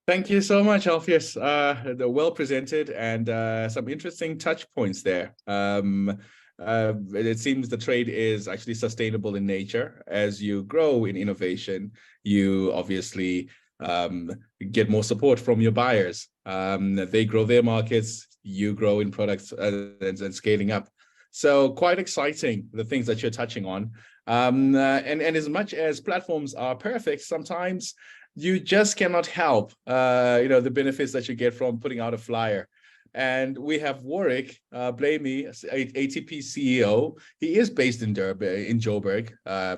Thank you so much, Alpheus. The well presented and some interesting touch points there. It seems the trade is actually sustainable in nature. As you grow in innovation, you obviously get more support from your buyers. They grow their markets, you grow in products and scaling up. So quite exciting, the things that you're touching on. And as much as platforms are perfect, sometimes you just cannot help, the benefits that you get from putting out a flyer. And we have Warwick Blamey, ATP CEO. He is based in Joburg,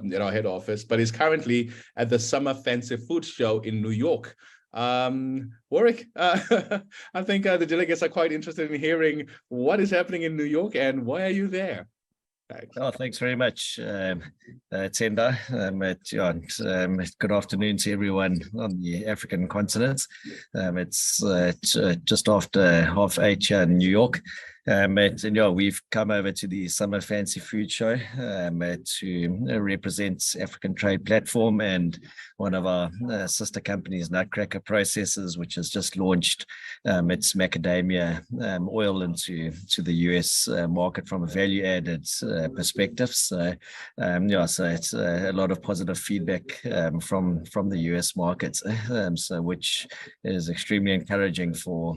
in our head office, but is currently at the Summer Fancy Food Show in New York. Warwick, I think the delegates are quite interested in hearing what is happening in New York and why are you there? Thanks. Oh, thanks very much, Tenda. Good afternoon to everyone on the African continent. It's just after 8:30 here in New York. We've come over to the Summer Fancy Food Show to represent African Trade Platform and one of our sister companies, Nutcracker Processors, which has just launched its macadamia oil into the US market from a value-added perspective. So it's a lot of positive feedback from the US market, which is extremely encouraging for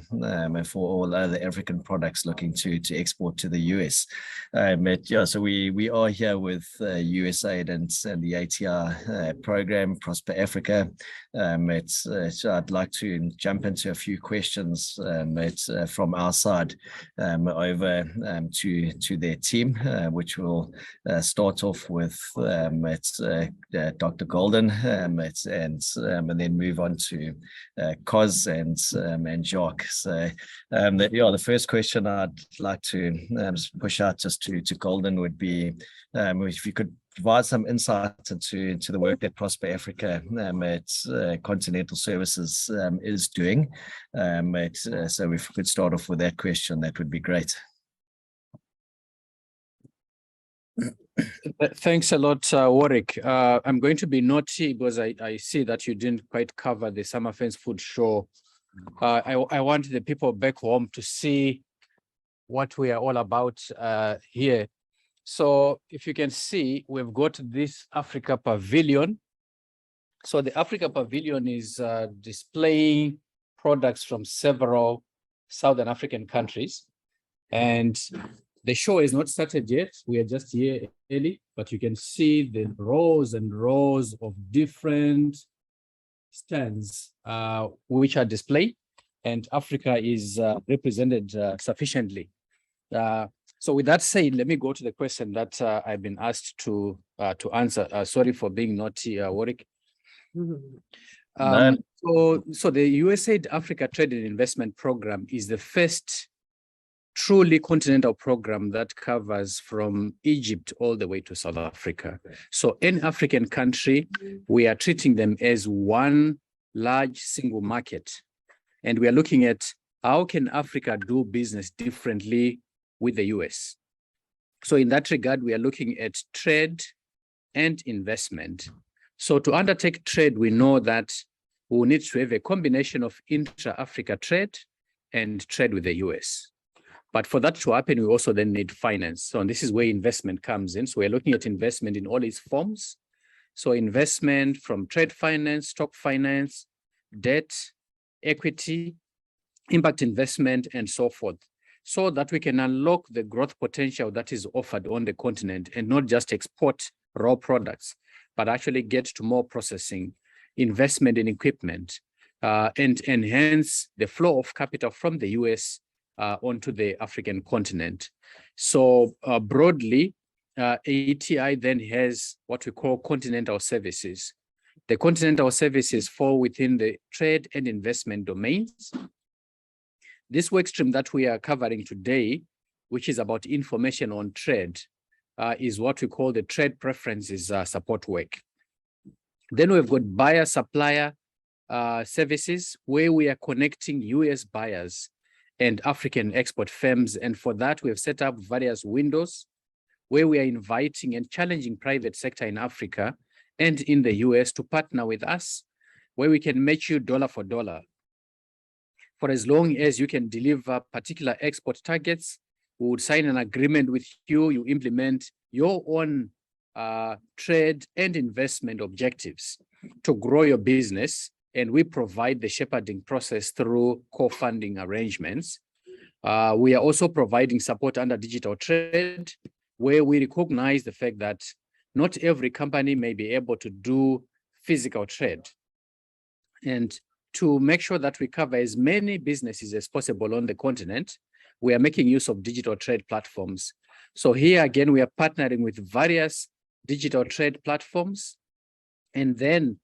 all other African products looking to export to the US. So we are here with USAID and the ATR program, Prosper Africa. I'd like to jump into a few questions from our side over to their team, which will start off with Dr. Golden and then move on to Cos and Jacques. So the first question I'd like to push out just to Golden would be if you could provide some insight into the work that Prosper Africa at Continental Services is doing. So if we could start off with that question, that would be great. Thanks a lot, Warwick. I'm going to be naughty because I see that you didn't quite cover the Summer Fancy Food Show. I want the people back home to see what we are all about here. So if you can see, we've got this Africa Pavilion. So the Africa Pavilion is displaying products from several Southern African countries. And the show is not started yet. We are just here early, but you can see the rows and rows of different stands which are displayed, and Africa is represented sufficiently. So with that said, let me go to the question that I've been asked to answer. Sorry for being naughty, Warwick. So the USAID Africa Trade and Investment Program is the first truly continental program that covers from Egypt all the way to South Africa. So in African country, we are treating them as one large single market. And we are looking at how can Africa do business differently with the US. So in that regard, we are looking at trade and investment. So to undertake trade, we know that we will need to have a combination of intra-Africa trade and trade with the US. But for that to happen, we also then need finance. So this is where investment comes in. So we're looking at investment in all its forms. So investment from trade finance, stock finance, debt, equity, impact investment, and so forth, so that we can unlock the growth potential that is offered on the continent and not just export raw products, but actually get to more processing, investment in equipment, and enhance the flow of capital from the US onto the African continent. So broadly, ATI then has what we call continental services. The continental services fall within the trade and investment domains. This work stream that we are covering today, which is about information on trade, is what we call the trade preferences support work. Then we've got buyer-supplier services, where we are connecting US buyers and African export firms. And for that, we have set up various windows where we are inviting and challenging private sector in Africa and in the US to partner with us, where we can match you dollar for dollar For as long as you can deliver particular export targets, we would sign an agreement with you, you implement your own trade and investment objectives to grow your business, and we provide the shepherding process through co-funding arrangements. We are also providing support under digital trade, where we recognize the fact that not every company may be able to do physical trade. And to make sure that we cover as many businesses as possible on the continent, we are making use of digital trade platforms. So here again, we are partnering with various digital trade platforms and then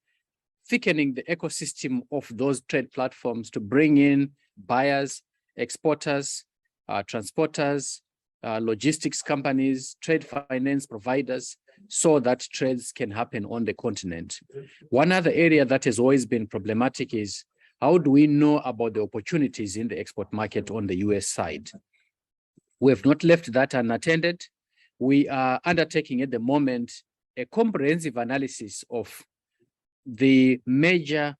thickening the ecosystem of those trade platforms to bring in buyers, exporters, transporters, logistics companies, trade finance providers, so that trades can happen on the continent. One other area that has always been problematic is how do we know about the opportunities in the export market on the US side? We have not left that unattended. We are undertaking at the moment a comprehensive analysis of the major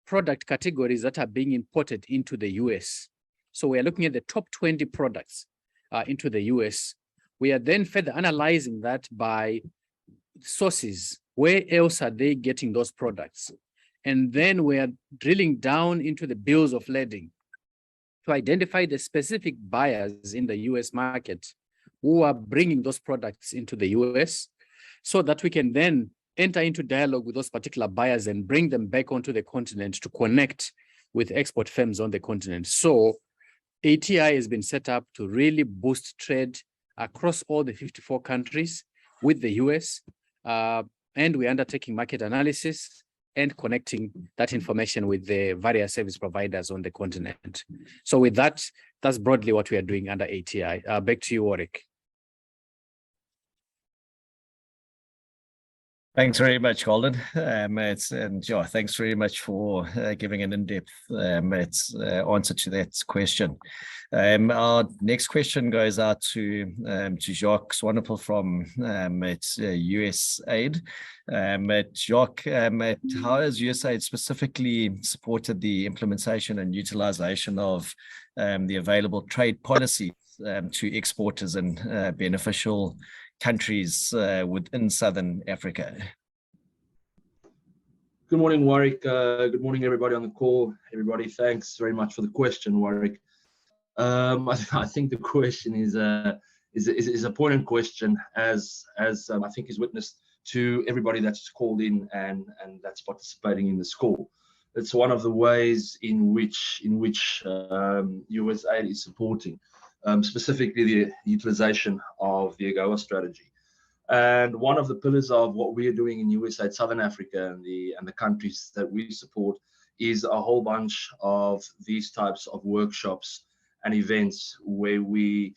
product categories that are being imported into the US. So we are looking at the top 20 products into the US. We are then further analyzing that by sources. Where else are they getting those products? And then we are drilling down into the bills of lading to identify the specific buyers in the US market who are bringing those products into the US, so that we can then enter into dialogue with those particular buyers and bring them back onto the continent to connect with export firms on the continent. So ATI has been set up to really boost trade across all the 54 countries with the US, and we're undertaking market analysis and connecting that information with the various service providers on the continent. So with that, that's broadly what we are doing under ATI. Back to you, Warwick. Thanks very much, Golden. Thanks very much for giving an in-depth answer to that question. Our next question goes out to Jacques Swanepoel from USAID. Jacques, how has USAID specifically supported the implementation and utilization of the available trade policies to exporters and beneficial countries within Southern Africa? Good morning, Warwick. Good morning, everybody on the call. Everybody, thanks very much for the question, Warwick. I think the question is a poignant question, as I think is witnessed to everybody that's called in and that's participating in this call. It's one of the ways in which USAID is supporting specifically the utilization of the AGOA strategy. And one of the pillars of what we are doing in USAID Southern Africa and the countries that we support is a whole bunch of these types of workshops and events where we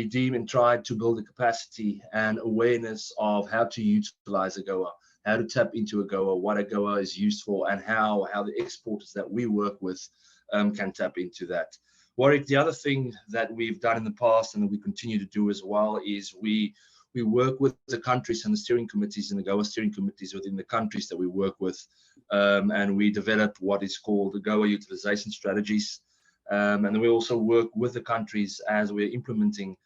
deem and try to build the capacity and awareness of how to utilize AGOA, how to tap into AGOA, what AGOA is used for, and how the exporters that we work with can tap into that. Warwick, the other thing that we've done in the past and that we continue to do as well is we work with the countries and the steering committees and the AGOA steering committees within the countries that we work with, and we develop what is called AGOA utilization strategies. And then we also work with the countries as we're implementing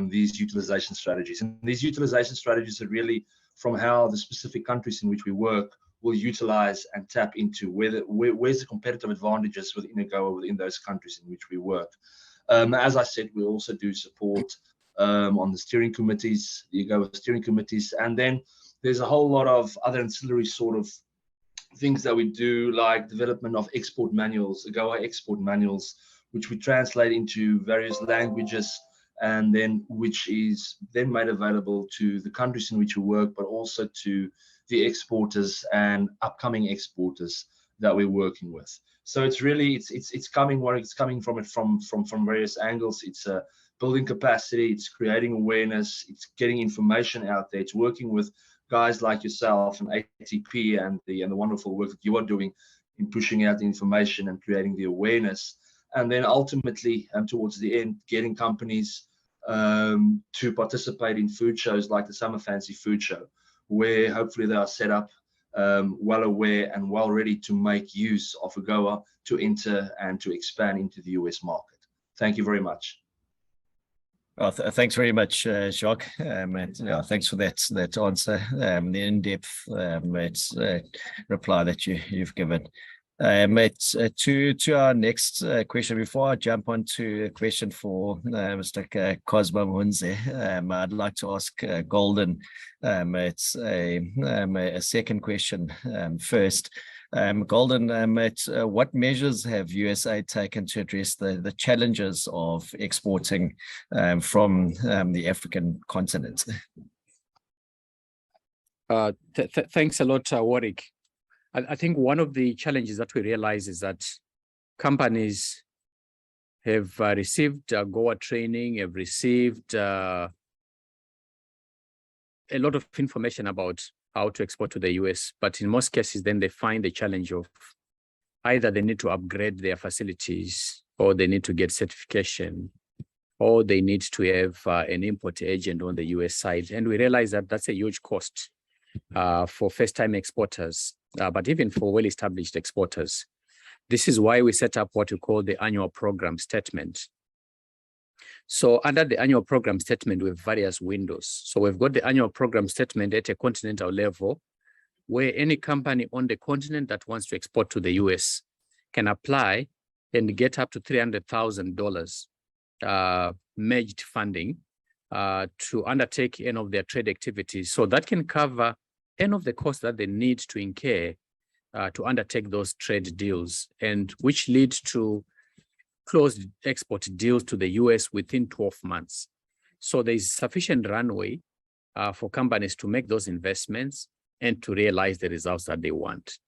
these utilization strategies. And these utilization strategies are really from how the specific countries in which we work will utilize and tap into where's the competitive advantages within AGOA within those countries in which we work. As I said, we also do support on the steering committees, the AGOA steering committees, and then there's a whole lot of other ancillary sort of things that we do, like development of export manuals, AGOA export manuals, which we translate into various languages, and then which is then made available to the countries in which we work, but also to the exporters and upcoming exporters that we're working with. So it's really it's coming where it's coming from various angles. It's building capacity, it's creating awareness, it's getting information out there, it's working with guys like yourself and ATP and the wonderful work that you are doing in pushing out the information and creating the awareness, and then ultimately towards the end getting companies to participate in food shows like the Summer Fancy Food Show, where hopefully they are set up well aware and well ready to make use of AGOA to enter and to expand into the US market. Thank you very much. Well, thanks very much, Jacques. And, thanks for that answer, the in-depth reply that you've given. To our next question, before I jump on to a question for Mr. Cosmas Mamhunze, I'd like to ask Golden it's a second question first. Golden, what measures have USAID taken to address the challenges of exporting from the African continent? Thanks a lot, Warwick. I think one of the challenges that we realize is that companies have received AGOA training, have received a lot of information about how to export to the US, but in most cases, then they find the challenge of either they need to upgrade their facilities, or they need to get certification, or they need to have an import agent on the US side. And we realize that that's a huge cost for first-time exporters, but even for well-established exporters. This is why we set up what we call the annual program statement. So under the annual program statement, we have various windows. So we've got the annual program statement at a continental level, where any company on the continent that wants to export to the US can apply and get up to $300,000 merged funding to undertake any of their trade activities. So that can cover any of the costs that they need to incur to undertake those trade deals, and which leads to closed export deals to the US within 12 months. So there is sufficient runway for companies to make those investments and to realize the results that they want.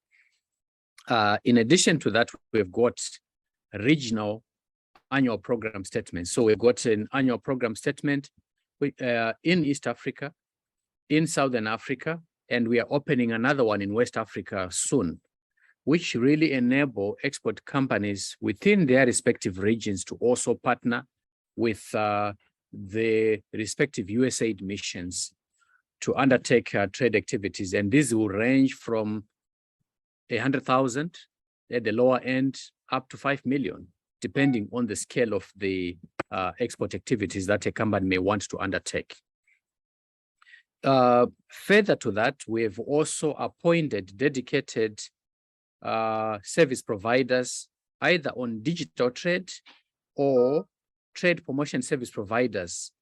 In addition to that, we've got regional annual program statements. So we've got an annual program statement in East Africa, in Southern Africa, and we are opening another one in West Africa soon, which really enable export companies within their respective regions to also partner with the respective USAID missions to undertake trade activities. And these will range from 100,000 at the lower end up to 5 million, depending on the scale of the export activities that a company may want to undertake. Further to that, we have also appointed dedicated service providers, either on digital trade or trade promotion service providers,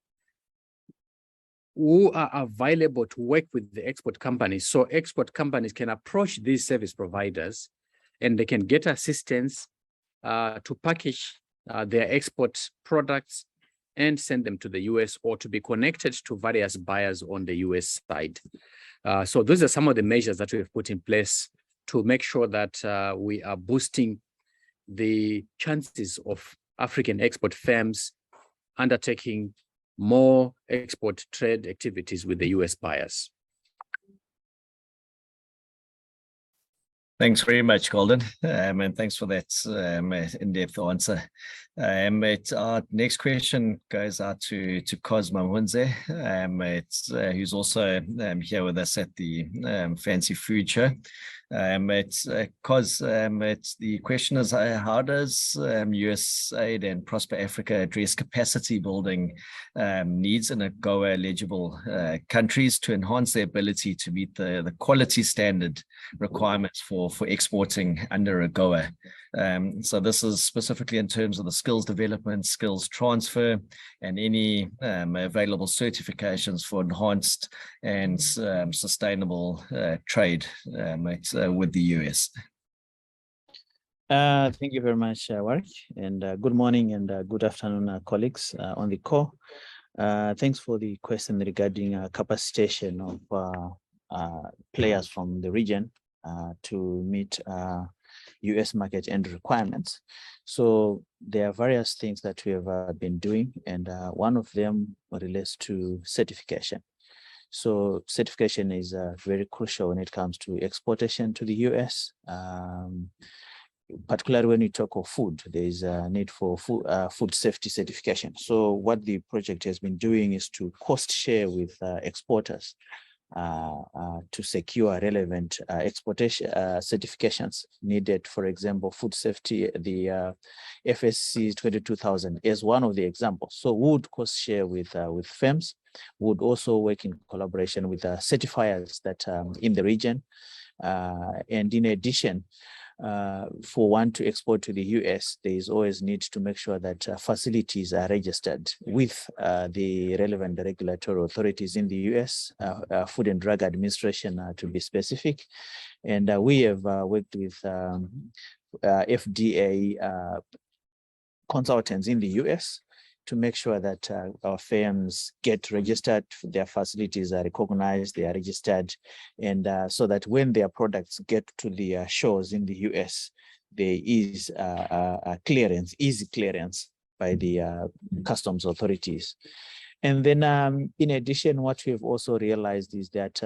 who are available to work with the export companies. So export companies can approach these service providers and they can get assistance to package their export products and send them to the US, or to be connected to various buyers on the US side. So those are some of the measures that we've put in place to make sure that we are boosting the chances of African export firms undertaking more export trade activities with the US buyers. Thanks very much, Golden, and thanks for that in-depth answer. Our next question goes out to Cosmas Mamhunze, who's also here with us at the Fancy Food Show. The question is, how does USAID and Prosper Africa address capacity building needs in AGOA eligible countries to enhance their ability to meet the quality standard requirements for exporting under AGOA? So this is specifically in terms of the skills development, skills transfer, and any available certifications for enhanced and sustainable trade with the US. Thank you very much, Warwick, and good morning and good afternoon, colleagues on the call. Thanks for the question regarding capacitation of players from the region to meet US market end requirements. So there are various things that we have been doing, and one of them relates to certification. So certification is very crucial when it comes to exportation to the US. Particularly when we talk of food, there is a need for food safety certification. So what the project has been doing is to cost share with exporters to secure relevant exportation certifications needed. For example, food safety, the FSC 22000 is one of the examples. So we would cost share with firms, would also work in collaboration with certifiers that in the region. And in addition, for one to export to the US, there is always need to make sure that facilities are registered with the relevant regulatory authorities in the US, Food and Drug Administration to be specific. And we have worked with FDA consultants in the US to make sure that our firms get registered, their facilities are recognized, they are registered, and so that when their products get to the shores in the US, there is clearance, easy clearance by the customs authorities. And then in addition, what we've also realized is that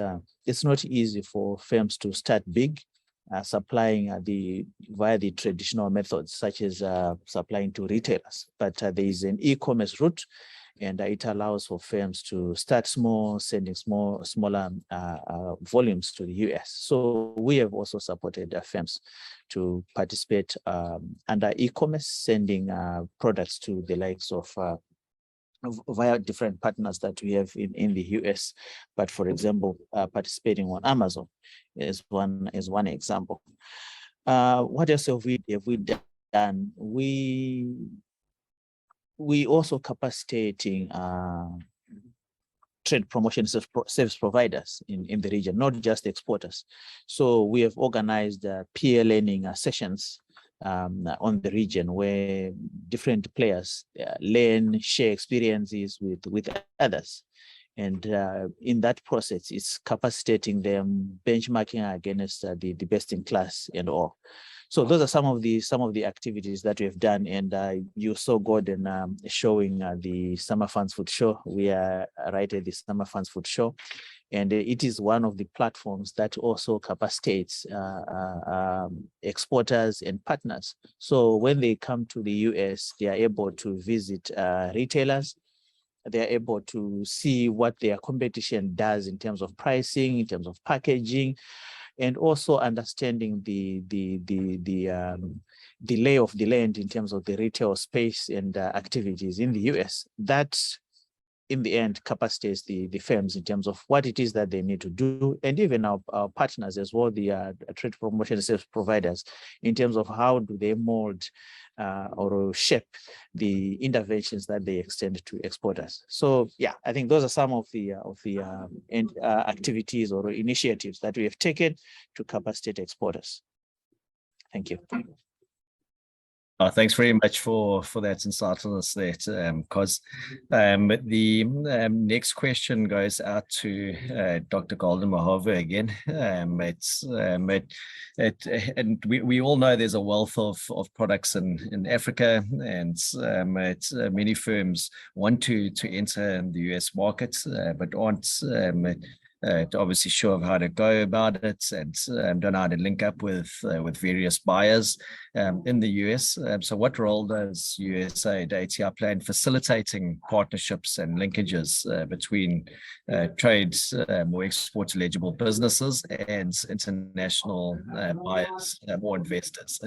it's not easy for firms to start big, supplying via the traditional methods, such as supplying to retailers. But there is an e-commerce route, and it allows for firms to start small, sending smaller volumes to the US. So we have also supported firms to participate under e-commerce, sending products to the likes of via different partners that we have in the US. But for example, participating on Amazon is one example. What else have we done? We also capacitating trade promotion service providers in the region, not just exporters. So we have organized peer learning sessions on the region where different players learn, share experiences with others. And in that process, it's capacitating them, benchmarking against the best in class and all. So those are some of the activities that we have done. And you saw Gordon showing the Summer Funds Food Show. We are right at the Summer Funds Food Show. And it is one of the platforms that also capacitates exporters and partners. So when they come to the US, they are able to visit retailers. They are able to see what their competition does in terms of pricing, in terms of packaging, and also understanding the lay of the land in terms of the retail space and activities in the US. That in the end capacitates the firms in terms of what it is that they need to do, and even our partners as well, the trade promotion service providers, in terms of how do they mold or shape the interventions that they extend to exporters. So yeah, I think those are some of the activities or initiatives that we have taken to capacitate exporters. Thank you. Thanks very much for that insightfulness there, Cos. The next question goes out to Dr. Golden Mahove again. And we all know there's a wealth of products in Africa, and many firms want to enter the US market, but aren't obviously sure of how to go about it, and don't know how to link up with various buyers in the US. So what role does USAID ATI play in facilitating partnerships and linkages between trade or export eligible businesses and international buyers or investors?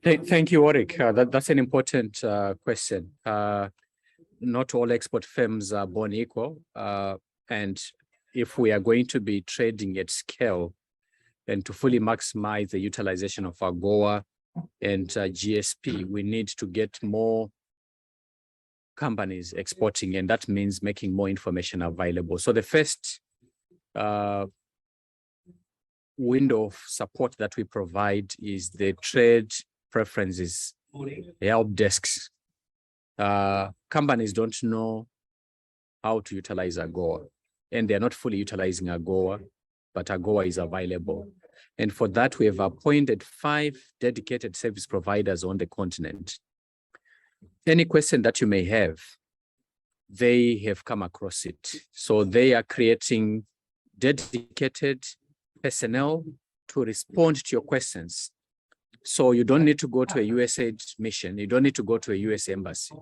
Thank you, Warwick. That's an important question. Not all export firms are born equal. And if we are going to be trading at scale and to fully maximize the utilization of AGOA and GSP, we need to get more companies exporting, and that means making more information available. So the first window of support that we provide is the trade preferences help desks. Companies don't know how to utilize AGOA, and they're not fully utilizing AGOA, but AGOA is available. And for that, we have appointed 5 dedicated service providers on the continent. Any question that you may have, they have come across it. So they are creating dedicated personnel to respond to your questions. So you don't need to go to a USAID mission. You don't need to go to a US embassy,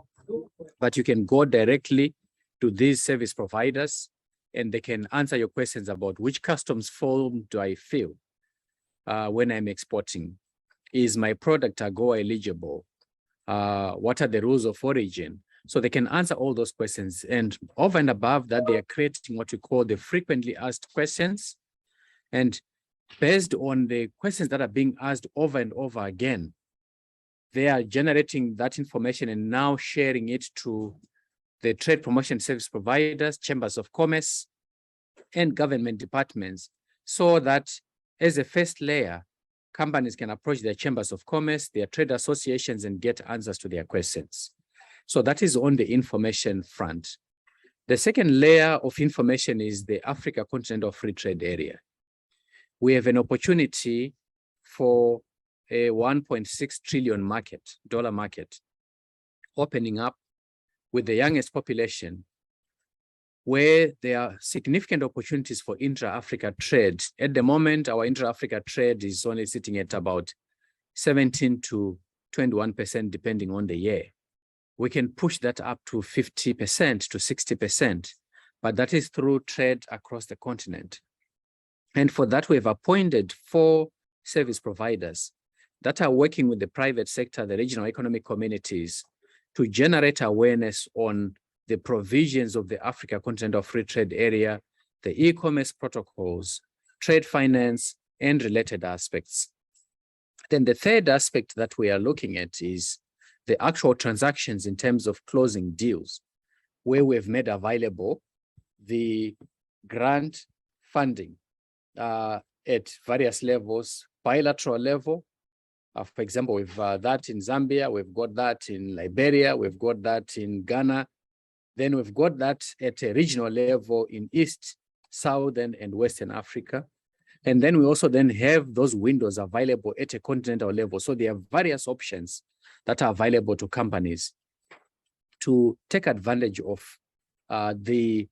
but you can go directly to these service providers, and they can answer your questions about which customs form do I fill when I'm exporting? Is my product AGOA eligible? What are the rules of origin? So they can answer all those questions. And over and above that, they are creating what we call the frequently asked questions. And based on the questions that are being asked over and over again, they are generating that information and now sharing it to the trade promotion service providers, chambers of commerce, and government departments, so that as a first layer, companies can approach their chambers of commerce, their trade associations, and get answers to their questions. So that is on the information front. The second layer of information is the Africa Continental Free Trade Area. We have an opportunity for a $1.6 trillion dollar market opening up with the youngest population, where there are significant opportunities for intra-Africa trade. At the moment, our intra-Africa trade is only sitting at about 17 to 21%, depending on the year. We can push that up to 50% to 60%, but that is through trade across the continent. And for that, we have appointed 4 service providers that are working with the private sector, the regional economic communities, to generate awareness on the provisions of the Africa Continental Free Trade Area, the e-commerce protocols, trade finance, and related aspects. Then the third aspect that we are looking at is the actual transactions in terms of closing deals, where we've made available the grant funding at various levels, bilateral level. For example, we've that in Zambia, we've got that in Liberia, we've got that in Ghana. Then we've got that at a regional level in East, Southern, and Western Africa. And then we also then have those windows available at a continental level. So there are various options that are available to companies to take advantage of the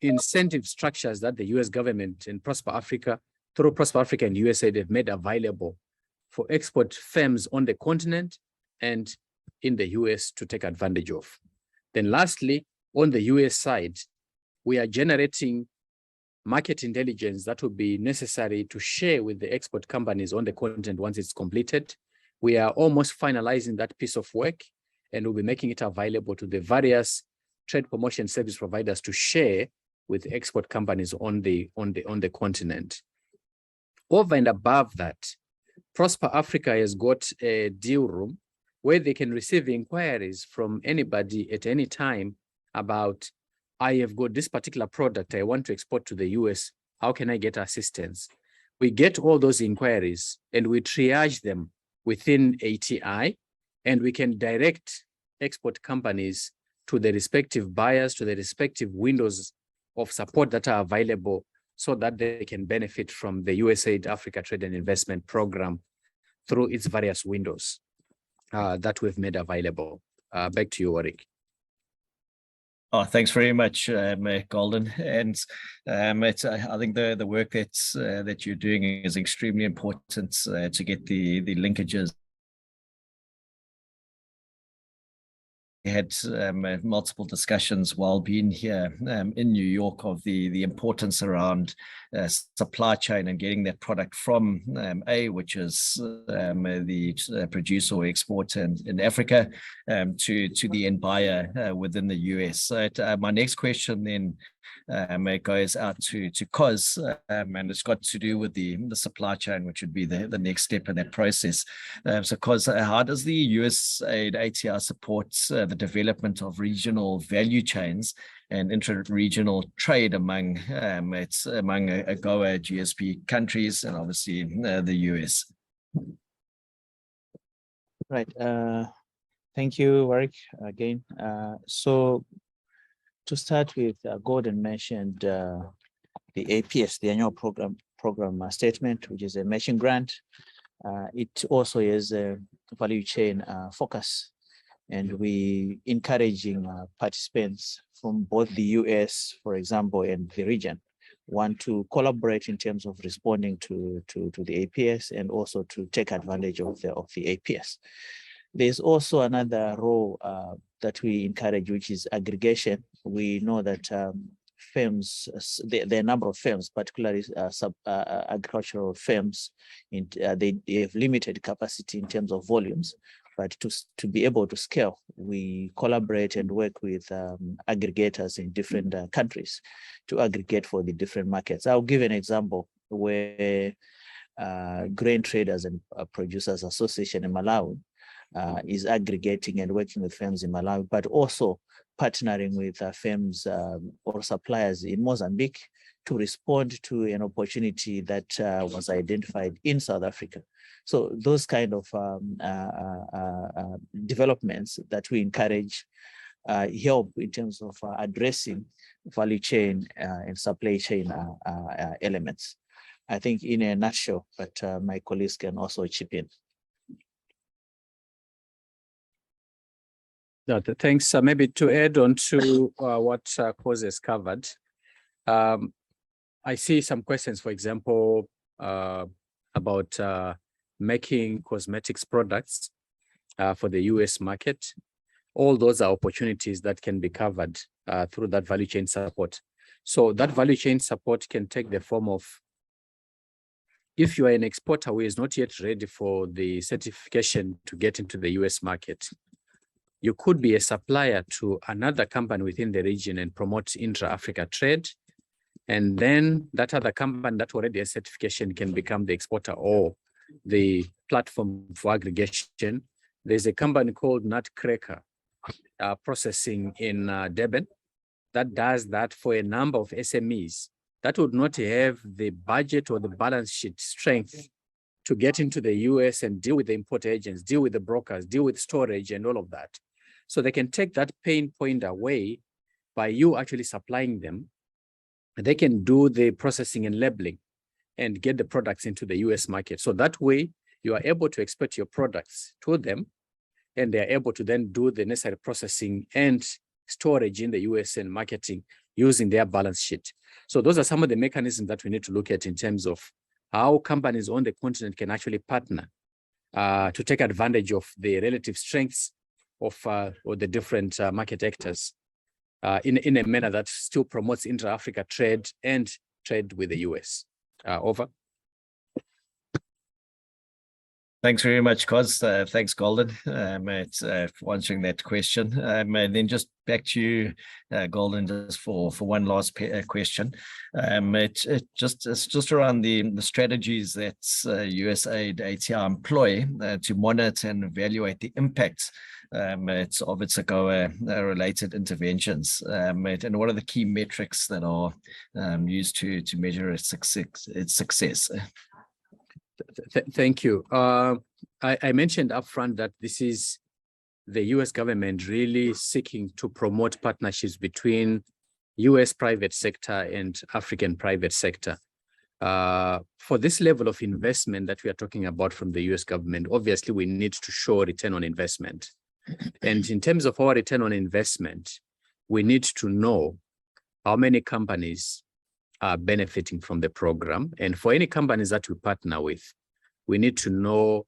incentive structures that the US government and Prosper Africa, through Prosper Africa and USAID, have made available for export firms on the continent and in the US to take advantage of. Then lastly, on the US side, we are generating market intelligence that will be necessary to share with the export companies on the continent once it's completed. We are almost finalizing that piece of work, and we'll be making it available to the various trade promotion service providers to share with export companies on the continent. Over and above that, Prosper Africa has got a deal room where they can receive inquiries from anybody at any time about, I have got this particular product I want to export to the US. How can I get assistance? We get all those inquiries and we triage them within ATI, and we can direct export companies to the respective buyers, to the respective windows of support that are available, so that they can benefit from the USAID Africa Trade and Investment Program through its various windows that we've made available. Back to you, Warwick. Oh, thanks very much, Golden. And I think the work that you're doing is extremely important to get the linkages. We had multiple discussions while being here in New York of the importance around supply chain and getting that product from which is the producer or exporter in Africa, to the end buyer within the US. So my next question then goes out to Cos, and it's got to do with the supply chain, which would be the next step in that process. So Cos, how does the USAID ATR support the development of regional value chains and intra-regional trade among AGOA GSP countries and obviously the US? Right. Thank you, Warwick, again. So to start with, Gordon mentioned the APS, the annual program statement, which is a matching grant. It also is a value chain focus, and we encouraging participants from both the US, for example, and the region, want to collaborate in terms of responding to the APS and also to take advantage of the APS. There's also another role that we encourage, which is aggregation we know that firms, there are a number of firms, particularly agricultural firms, they have limited capacity in terms of volumes. But to be able to scale, we collaborate and work with aggregators in different countries to aggregate for the different markets. I'll give an example where Grain Traders and Producers Association in Malawi is aggregating and working with firms in Malawi, but also partnering with firms or suppliers in Mozambique to respond to an opportunity that was identified in South Africa. So those kind of developments that we encourage help in terms of addressing value chain and supply chain elements. I think in a nutshell, but my colleagues can also chip in. Thanks. Maybe to add on to what Cosmas covered, I see some questions, for example, about making cosmetics products for the US market. All those are opportunities that can be covered through that value chain support. So that value chain support can take the form of, if you are an exporter who is not yet ready for the certification to get into the US market, you could be a supplier to another company within the region and promote intra-Africa trade. And then that other company that already has certification can become the exporter or the platform for aggregation. There's a company called Nutcracker Processing in Durban that does that for a number of SMEs that would not have the budget or the balance sheet strength to get into the US and deal with the import agents, deal with the brokers, deal with storage and all of that. So they can take that pain point away by you actually supplying them. They can do the processing and labeling and get the products into the US market. So that way you are able to export your products to them, and they're able to then do the necessary processing and storage in the US and marketing using their balance sheet. So those are some of the mechanisms that we need to look at in terms of how companies on the continent can actually partner to take advantage of the relative strengths of or the different market actors in a manner that still promotes intra-Africa trade and trade with the US. Over. Thanks very much, Cos. Thanks, Golden, for answering that question. And then just back to you, Golden, just for one last question. It's just around the strategies that USAID ATR employ to monitor and evaluate the impacts of its AGOA related interventions, and what are the key metrics that are used to measure its success? Thank you. I mentioned upfront that this is the US government really seeking to promote partnerships between US private sector and African private sector. For this level of investment that we are talking about from the US government, obviously we need to show return on investment. And in terms of our return on investment, we need to know how many companies are benefiting from the program. And for any companies that we partner with, we need to know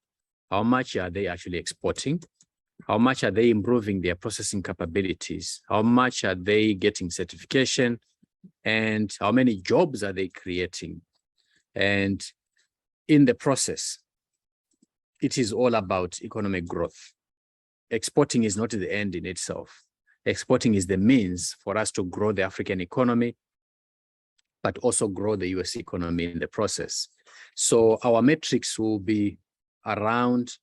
how much are they actually exporting, how much are they improving their processing capabilities, how much are they getting certification, and how many jobs are they creating. And in the process, it is all about economic growth. Exporting is not the end in itself. Exporting is the means for us to grow the African economy, but also grow the US economy in the process. So our metrics will be around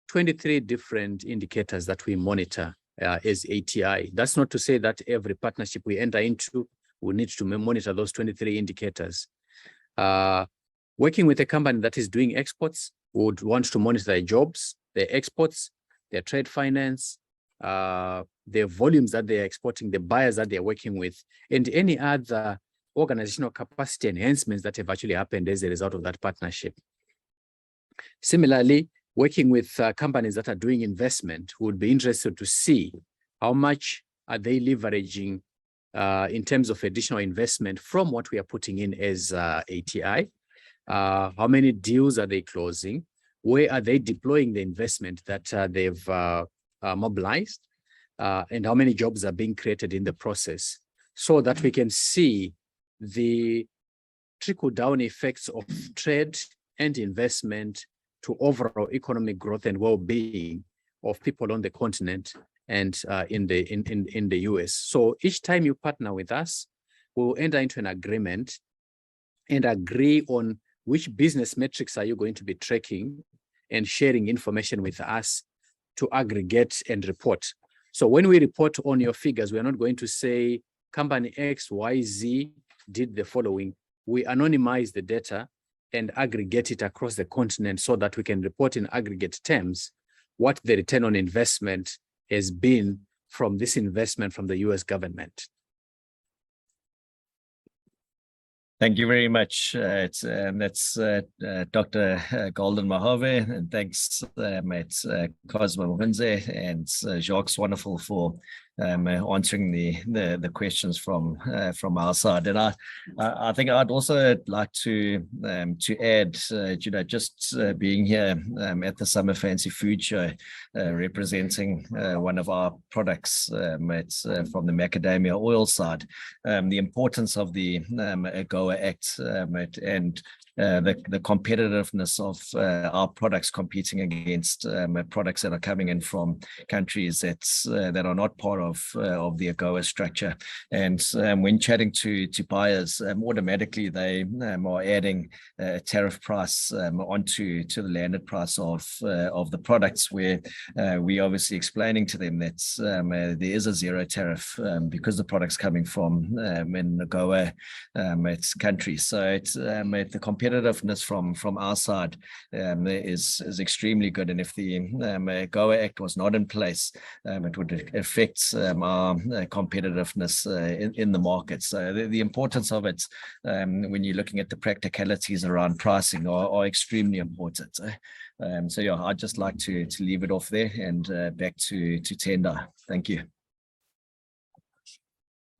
23 different indicators that we monitor as ATI. That's not to say that every partnership we enter into, we need to monitor those 23 indicators. Working with a company that is doing exports, we would want to monitor their jobs, their exports, their trade finance, the volumes that they are exporting, the buyers that they are working with, and any other organizational capacity enhancements that have actually happened as a result of that partnership. Similarly, working with companies that are doing investment, we would be interested to see how much are they leveraging in terms of additional investment from what we are putting in as ATI. How many deals are they closing? Where are they deploying the investment that they've mobilized? and how many jobs are being created in the process, so that we can see the trickle-down effects of trade and investment to overall economic growth and well-being of people on the continent and in the US. So each time you partner with us, we'll enter into an agreement and agree on which business metrics are you going to be tracking and sharing information with us to aggregate and report. So when we report on your figures, we're not going to say company X, Y, Z did the following. We anonymize the data and aggregate it across the continent so that we can report in aggregate terms what the return on investment has been from this investment from the US government. Thank you very much. That's Dr. Golden Mahove, and thanks, Cosmas Mamhunze and Jacques Swanepoel for answering the questions from our side. And I think I'd also like to add, just being here at the Summer Fancy Food Show, representing one of our products, it's from the macadamia oil side, the importance of the AGOA Act and the competitiveness of our products competing against products that are coming in from countries that are not part of the AGOA structure. And when chatting to buyers, automatically they are adding a tariff price onto the landed price of the products, where we obviously explaining to them that there is a zero tariff because the product's coming from in AGOA its countries. So it's the competitiveness from our side is extremely good. And if the AGOA Act was not in place, it would affect our competitiveness in the market. So the importance of it, when you're looking at the practicalities around pricing, are extremely important. So yeah, I'd just like to leave it off there and back to Tenda. Thank you.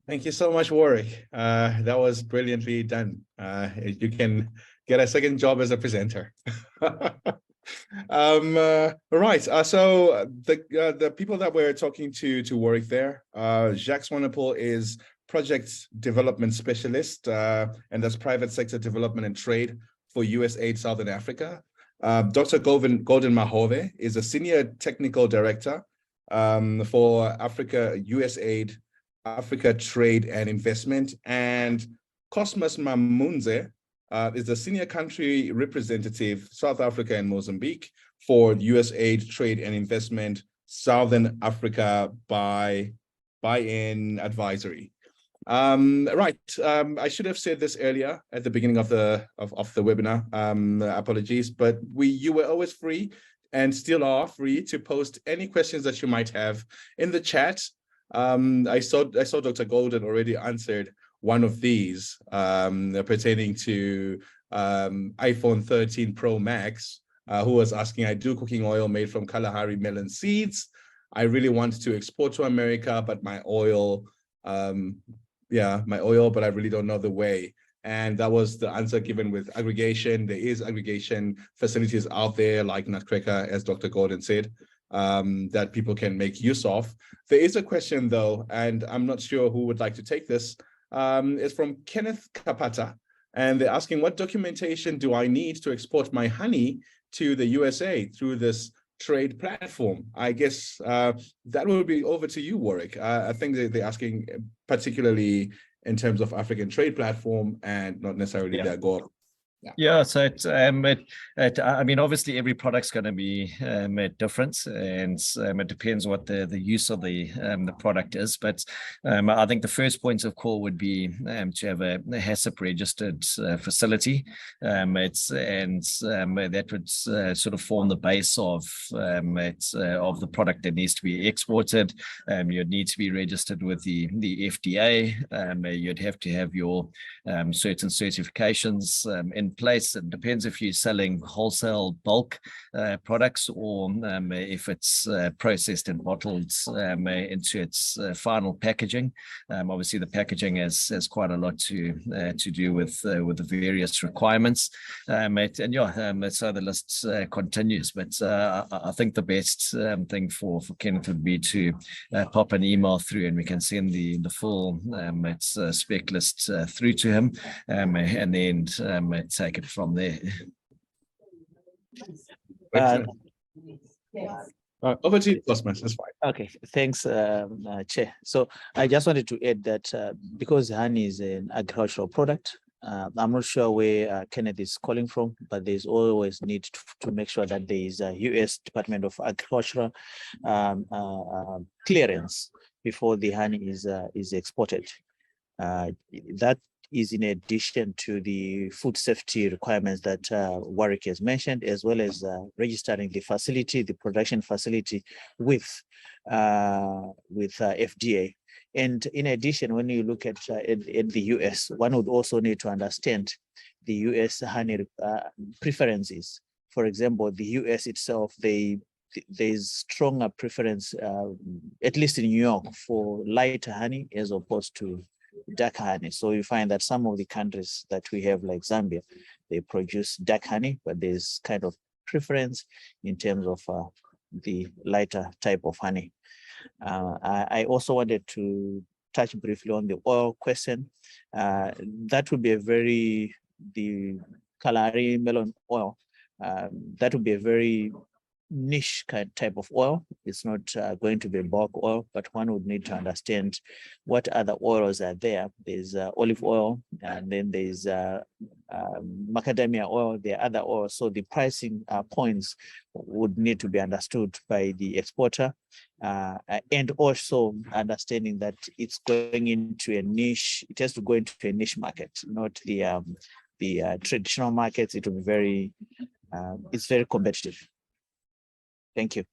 Thank you so much, Warwick. That was brilliantly done. You can get a second job as a presenter. Right. So the people that we're talking to Warwick there, Jacques Swanepoel is project development specialist, and that's private sector development and trade for USAID Southern Africa. Dr. Golden Mahove is a senior technical director for Africa, USAID, Africa Trade and Investment, and Cosmas Mamhunze is the senior country representative, South Africa and Mozambique, for USAID Trade and Investment, Southern Africa buy-in advisory. Right. I should have said this earlier at the beginning of the webinar. Apologies, but you were always free and still are free to post any questions that you might have in the chat. I saw Dr. Golden already answered one of these pertaining to iPhone 13 Pro Max, who was asking, I do cooking oil made from Kalahari melon seeds. I really want to export to America, but my oil, but I really don't know the way. And that was the answer given with aggregation. There is aggregation facilities out there like Nutcracker, as Dr. Golden said, that people can make use of. There is a question though, and I'm not sure who would like to take this. It's from Kenneth Kapata, and they're asking, what documentation do I need to export my honey to the USA through this trade platform? I guess that will be over to you, Warwick. I think they're asking particularly in terms of African trade platform and not necessarily the AGOA. Yeah, so I mean, obviously every product's going to be different, and it depends what the use of the product is. But I think the first point of call would be to have a HACCP registered facility. That would sort of form the base of the product that needs to be exported. You'd need to be registered with the FDA. You'd have to have your certain certifications in in place. It depends if you're selling wholesale bulk products, or if it's processed and bottled into its final packaging. Obviously, the packaging has quite a lot to do with the various requirements. So the list continues. But I think the best thing for Kenneth would be to pop an email through, and we can send the full spec list through to him, and then take it from there. Over to you, Cosmas. That's fine. Okay, thanks, Chair. So I just wanted to add that because honey is an agricultural product, I'm not sure where Kenneth is calling from, but there's always need to make sure that there is a U.S. Department of Agriculture clearance before the honey is exported. That is in addition to the food safety requirements that Warwick has mentioned, as well as registering the facility, the production facility with FDA. And in addition, when you look at in the US, one would also need to understand the US honey preferences. For example, the US itself, there's stronger preference, at least in New York, for lighter honey as opposed to dark honey. So you find that some of the countries that we have, like Zambia, they produce dark honey, but there's kind of preference in terms of the lighter type of honey. I also wanted to touch briefly on the oil question. That would be the Kalahari melon oil, that would be a very niche type of oil. It's not going to be bulk oil, but one would need to understand what other oils are there. There's olive oil, and then there's macadamia oil, there are other oils. So the pricing points would need to be understood by the exporter, and also understanding that it's going into a niche. It has to go into a niche market, not the traditional markets. It will be very, it's very competitive. Thank you.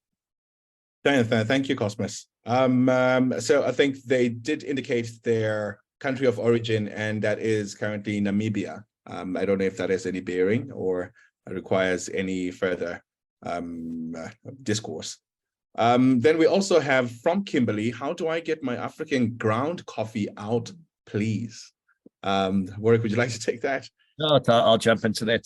Thank you, Cosmas. So I think they did indicate their country of origin, and that is currently Namibia. I don't know if that has any bearing or requires any further discourse. Then we also have from Kimberly, how do I get my African ground coffee out, please? Warwick, would you like to take that? No, I'll jump into that.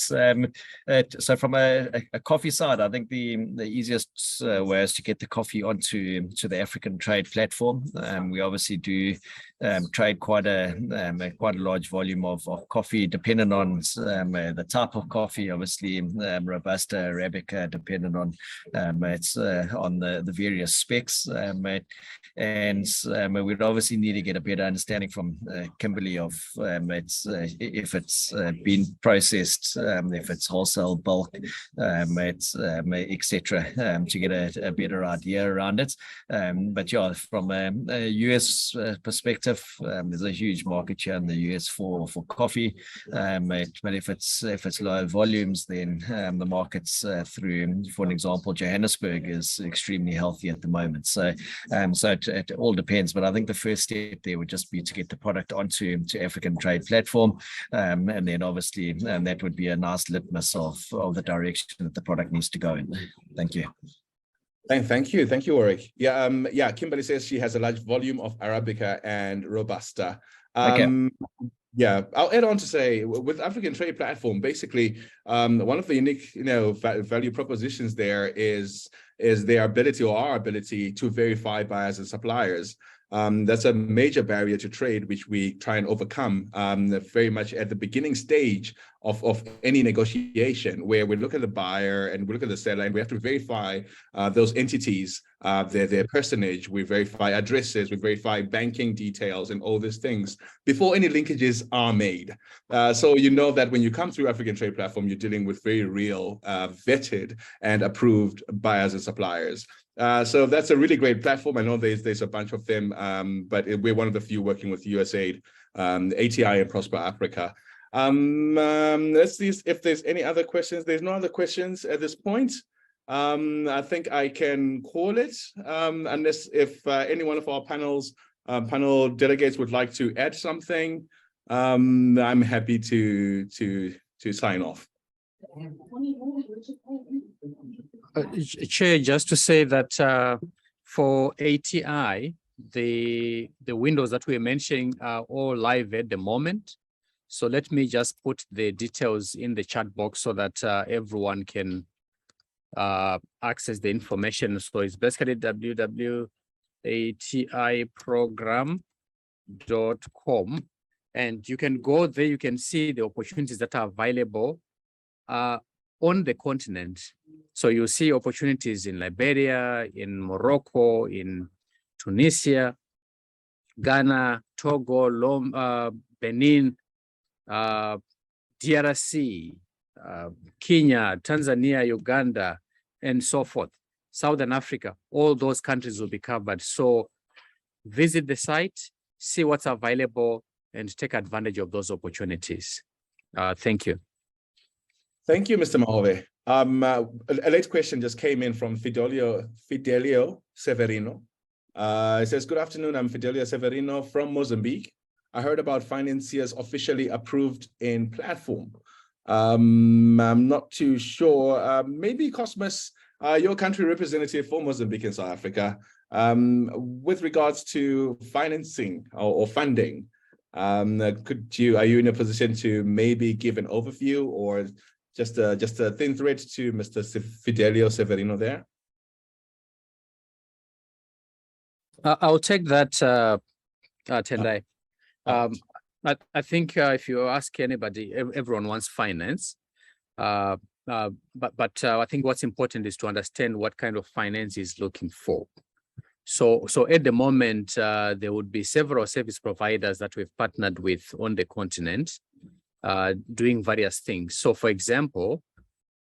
So from a coffee side, I think the easiest way is to get the coffee onto the African trade platform. We obviously do trade quite a large volume of coffee, depending on the type of coffee. Obviously, Robusta, Arabica, depending on the various specs. And we'd obviously need to get a better understanding from Kimberly of if it's been processed, if it's wholesale, bulk, etc., to get a better idea around it. But yeah, from a US perspective, there's a huge market share in the US for coffee. But if it's low volumes, then the markets through, for an example, Johannesburg is extremely healthy at the moment. So it all depends. But I think the first step there would just be to get the product onto African trade platform, and then obviously that would be a nice litmus of the direction that the product needs to go in. Thank you. Thank you, Warwick. Yeah, Kimberly says she has a large volume of Arabica and Robusta. Okay. Yeah, I'll add on to say with African Trade Platform, basically, one of the unique, value propositions there is their ability, or our ability, to verify buyers and suppliers. That's a major barrier to trade, which we try and overcome very much at the beginning stage of any negotiation, where we look at the buyer and we look at the seller, and we have to verify those entities, their personage, we verify addresses, we verify banking details and all these things before any linkages are made. So that when you come through African Trade Platform, you're dealing with very real, vetted and approved buyers and suppliers. So that's a really great platform. I know there's a bunch of them, but we're one of the few working with USAID, ATI, and Prosper Africa. Let's see if there's any other questions. There's no other questions at this point. I think I can call it, unless if any one of our panel delegates would like to add something. I'm happy to to sign off. Chair, just to say that for ATI, the windows that we're mentioning are all live at the moment. So let me just put the details in the chat box so that everyone can access the information. So it's basically www.atiprogram.com, and you can go there. You can see the opportunities that are available on the continent. So you see opportunities in Liberia, in Morocco, in Tunisia, Ghana, Togo, Benin, DRC, Kenya, Tanzania, Uganda, and so forth. Southern Africa, all those countries will be covered. So visit the site, see what's available, and take advantage of those opportunities. Thank you. Thank you, Mr. Mahove. A late question just came in from Fidelio Severino. It says, good afternoon, I'm Fidelio Severino from Mozambique. I heard about financiers officially approved in platform. I'm not too sure. Maybe Cosmas, your country representative for Mozambique and South Africa, with regards to financing or funding, are you in a position to maybe give an overview or just a thin thread to Mr. Fidelio Severino there? I'll take that, Tendai. I think if you ask anybody, everyone wants finance. But I think what's important is to understand what kind of finance is looking for. So at the moment, there would be several service providers that we've partnered with on the continent, doing various things. So for example,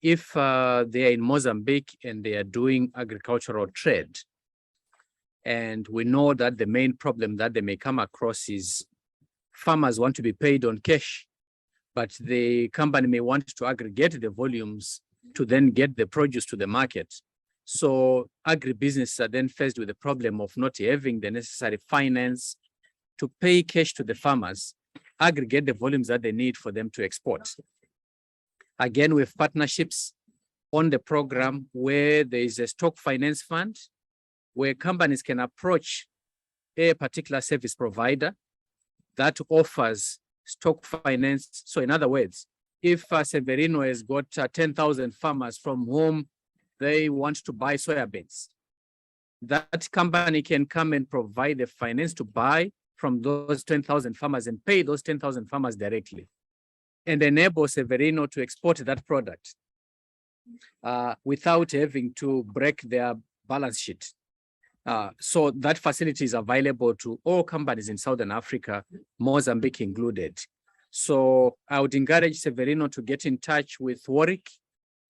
if they are in Mozambique and they are doing agricultural trade, and we know that the main problem that they may come across is farmers want to be paid on cash, but the company may want to aggregate the volumes to then get the produce to the market. So agribusinesses are then faced with the problem of not having the necessary finance to pay cash to the farmers, aggregate the volumes that they need for them to export. Again, we have partnerships on the program where there is a stock finance fund where companies can approach a particular service provider that offers stock finance. So in other words, if Severino has got 10,000 farmers from whom they want to buy soybeans, that company can come and provide the finance to buy from those 10,000 farmers and pay those 10,000 farmers directly and enable Severino to export that product without having to break their balance sheet. So that facility is available to all companies in Southern Africa, Mozambique included. So I would encourage Severino to get in touch with Warwick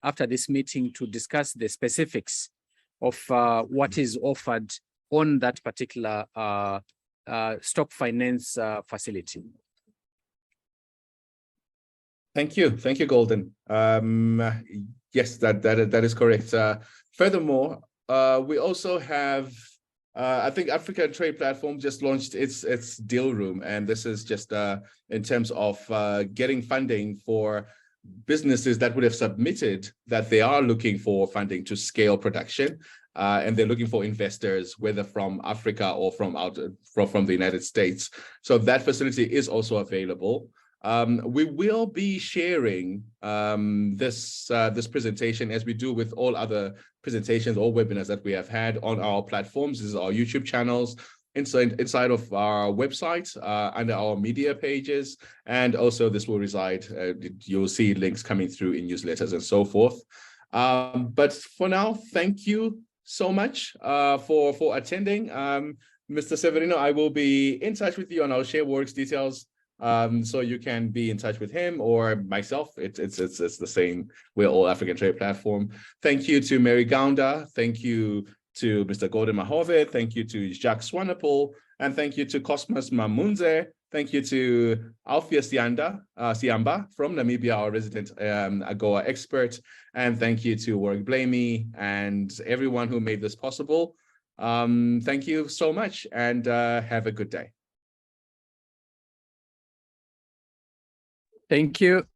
after this meeting to discuss the specifics of what is offered on that particular stock finance facility. Thank you, Golden. Yes, that is correct. Furthermore, we also have, I think Africa Trade Platform just launched its deal room, and this is just in terms of getting funding for businesses that would have submitted that they are looking for funding to scale production, and they're looking for investors, whether from Africa or from the United States. So that facility is also available. We will be sharing this presentation, as we do with all other presentations or webinars that we have had on our platforms. This is our YouTube channels, inside of our website, under our media pages, and also this will reside, you'll see links coming through in newsletters and so forth. But for now, thank you so much for attending. Mr. Severino, I will be in touch with you and I'll share Warwick's details, so you can be in touch with him or myself. It's the same. We're all African Trade Platform. Thank you to Mary Gaunda. Thank you to Mr. Gordon Mahove. Thank you to Jacques Swanepoel, and thank you to Cosmas Mamhunze. Thank you to Alpheus Siamba from Namibia, our resident AGOA expert, and thank you to Warwick Blamey and everyone who made this possible. Thank you so much, and have a good day. Thank you.